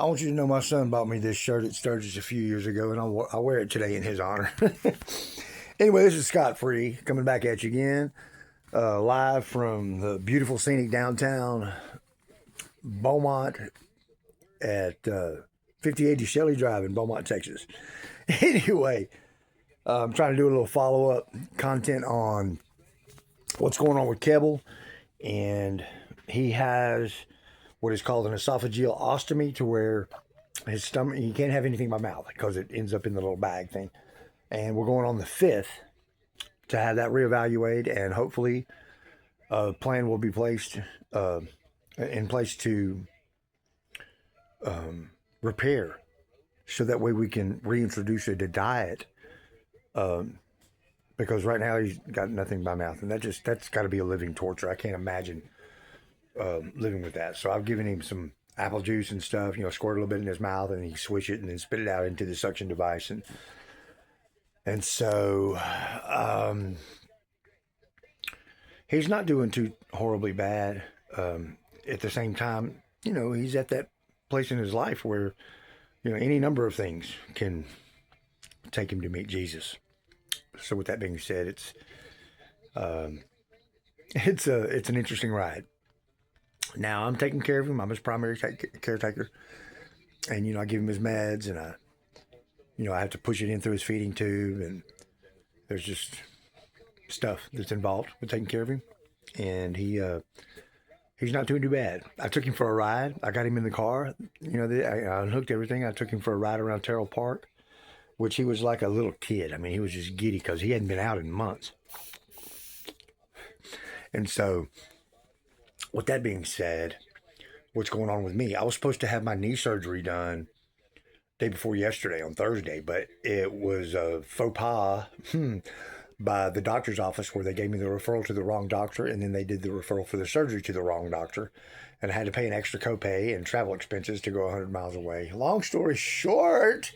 I want you to know my son bought me this shirt at Sturgis a few years ago, and I'll wear it today in his honor. Anyway, this is Scott Free coming back at you again, live from the beautiful scenic downtown Beaumont at 5080 Shelley Drive in Beaumont, Texas. Anyway, I'm trying to do a little follow-up content on what's going on with Kebble, and he has what is called an esophageal ostomy, to where his stomach, he can't have anything by mouth because it ends up in the little bag thing. And we're going on the 5th to have that reevaluated, and hopefully a plan will be placed in place to repair, so that way we can reintroduce it to diet. Because right now he's got nothing by mouth, and that's got to be a living torture. I can't imagine living with that. So I've given him some apple juice and stuff, squirt a little bit in his mouth, and he swish it and then spit it out into the suction device. And so he's not doing too horribly bad. At the same time, he's at that place in his life where, any number of things can take him to meet Jesus. So with that being said, it's an interesting ride. Now I'm taking care of him. I'm his primary caretaker, and I give him his meds, and I have to push it in through his feeding tube, and there's just stuff that's involved with taking care of him, and he's not doing too bad. I took him for a ride. I got him in the car. I unhooked everything. I took him for a ride around Terrell Park, which he was like a little kid. I mean, he was just giddy because he hadn't been out in months. And so, with that being said, what's going on with me? I was supposed to have my knee surgery done day before yesterday, on Thursday, but it was a faux pas by the doctor's office, where they gave me the referral to the wrong doctor, and then they did the referral for the surgery to the wrong doctor, and I had to pay an extra copay and travel expenses to go 100 miles away. Long story short,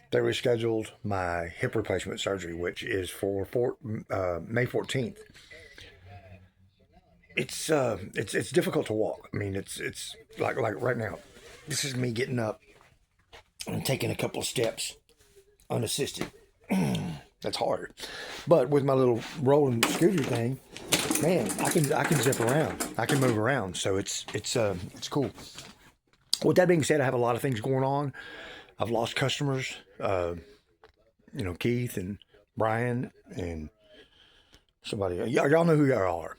they rescheduled my hip replacement surgery, which is for May 14th. It's difficult to walk. I mean, it's like right now, this is me getting up and taking a couple of steps unassisted. That's hard. But with my little rolling scooter thing, man, I can zip around. I can move around. So it's cool. With that being said, I have a lot of things going on. I've lost customers. Keith and Brian and somebody. Y'all know who y'all are.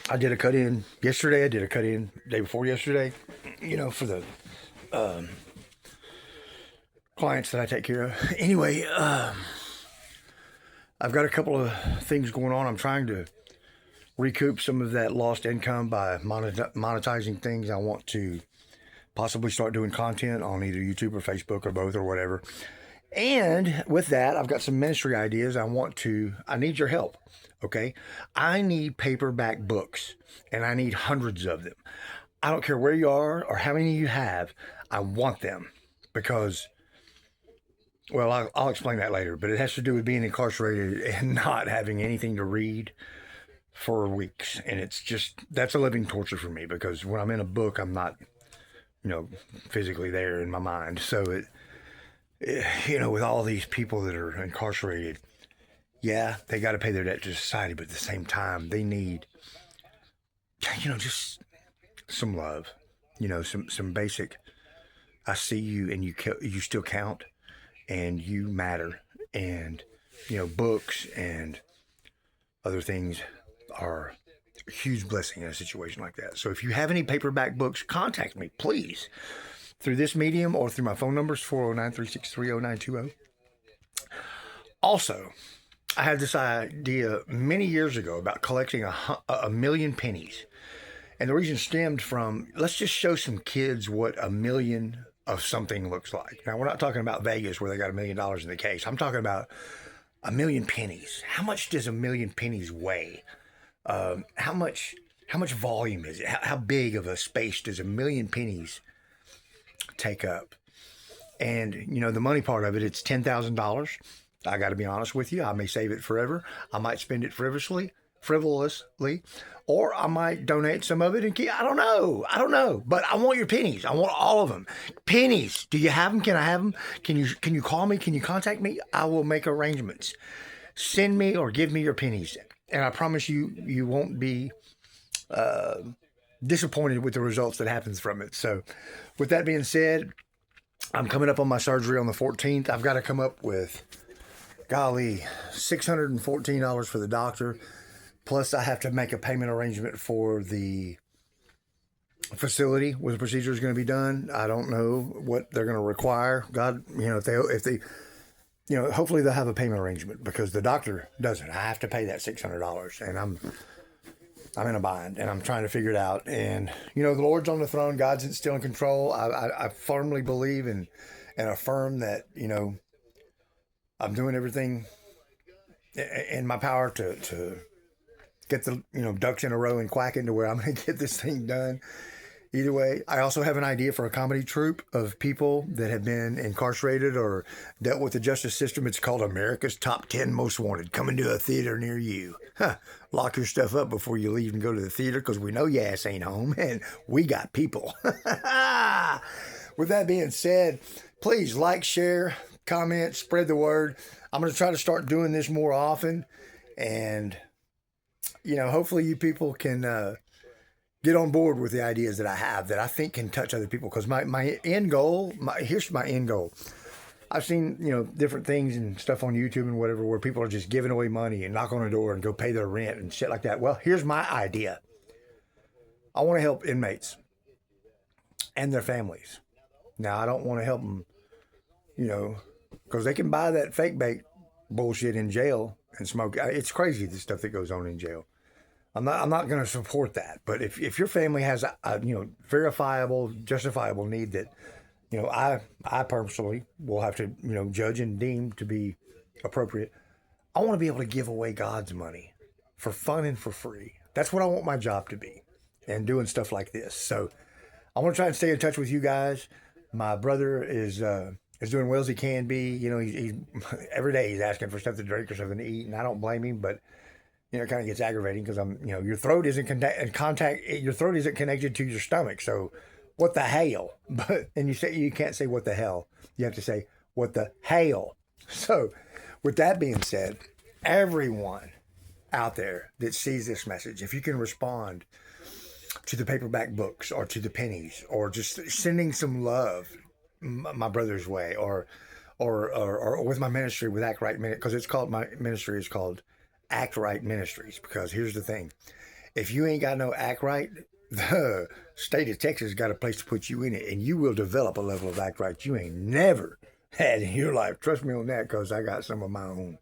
I did a cut in yesterday. I did a cut in day before yesterday. For the clients that I take care of. Anyway, I've got a couple of things going on. I'm trying to recoup some of that lost income by monetizing things. I want to possibly start doing content on either YouTube or Facebook or both or whatever. And with that, I've got some ministry ideas. I need your help. Okay. I need paperback books, and I need hundreds of them. I don't care where you are or how many you have. I want them because, well, I'll explain that later, but it has to do with being incarcerated and not having anything to read for weeks. And that's a living torture for me, because when I'm in a book, I'm not, physically there in my mind. So with all these people that are incarcerated, yeah, they got to pay their debt to society, but at the same time, they need, just some love, some basic, I see you and you still count and you matter. And, books and other things are a huge blessing in a situation like that. So if you have any paperback books, contact me, please, through this medium or through my phone numbers, 409-363-0920. Also, I had this idea many years ago about collecting a million pennies. And the reason stemmed from, let's just show some kids what a million of something looks like. Now, we're not talking about Vegas where they got $1 million in the case. I'm talking about a million pennies. How much does a million pennies weigh? How much volume is it? How big of a space does a million pennies take up? And, the money part of it, it's $10,000. I got to be honest with you. I may save it forever. I might spend it frivolously. frivolously, or I might donate some of it and keep, I don't know. I don't know. But I want your pennies. I want all of them. Pennies. Do you have them? Can I have them? Can you call me? Can you contact me? I will make arrangements. Send me or give me your pennies. And I promise you won't be disappointed with the results that happens from it. So with that being said, I'm coming up on my surgery on the 14th. I've got to come up with, golly, $614 for the doctor. Plus, I have to make a payment arrangement for the facility where the procedure is going to be done. I don't know what they're going to require. God, if they, hopefully they'll have a payment arrangement because the doctor doesn't. I have to pay that $600, and I'm in a bind, and I'm trying to figure it out. And the Lord's on the throne. God's still in control. I firmly believe and affirm that I'm doing everything in my power to get the ducks in a row and quack into where I'm going to get this thing done. Either way, I also have an idea for a comedy troupe of people that have been incarcerated or dealt with the justice system. It's called America's Top 10 Most Wanted. Coming to a theater near you. Lock your stuff up before you leave and go to the theater because we know your ass ain't home and we got people. With that being said, please like, share, comment, spread the word. I'm going to try to start doing this more often. And, hopefully you people can get on board with the ideas that I have that I think can touch other people. Because my end goal, here's my end goal. I've seen, different things and stuff on YouTube and whatever where people are just giving away money and knock on a door and go pay their rent and shit like that. Well, here's my idea. I want to help inmates and their families. Now, I don't want to help them, because they can buy that fake bait bullshit in jail and smoke. It's crazy, the stuff that goes on in jail. I'm not going to support that. But if your family has a verifiable, justifiable need that, I personally will have to, judge and deem to be appropriate. I want to be able to give away God's money for fun and for free. That's what I want my job to be, and doing stuff like this. So I want to try and stay in touch with you guys. My brother is doing well as he can be. He's every day he's asking for stuff to drink or something to eat, and I don't blame him, but it kind of gets aggravating because your throat isn't your throat isn't connected to your stomach. So what the hell? And you can't say what the hell. You have to say what the hell. So with that being said, everyone out there that sees this message, if you can respond to the paperback books or to the pennies or just sending some love my brother's way or with my ministry with Act Right Minute, because my ministry is called Act Right Ministries. Because here's the thing, if you ain't got no Act Right, the state of Texas got a place to put you in it, and you will develop a level of Act Right you ain't never had in your life. Trust me on that, because I got some of my own.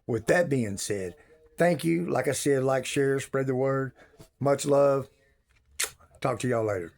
With that being said, thank you. Like I said, like, share, spread the word. Much love. Talk to y'all later.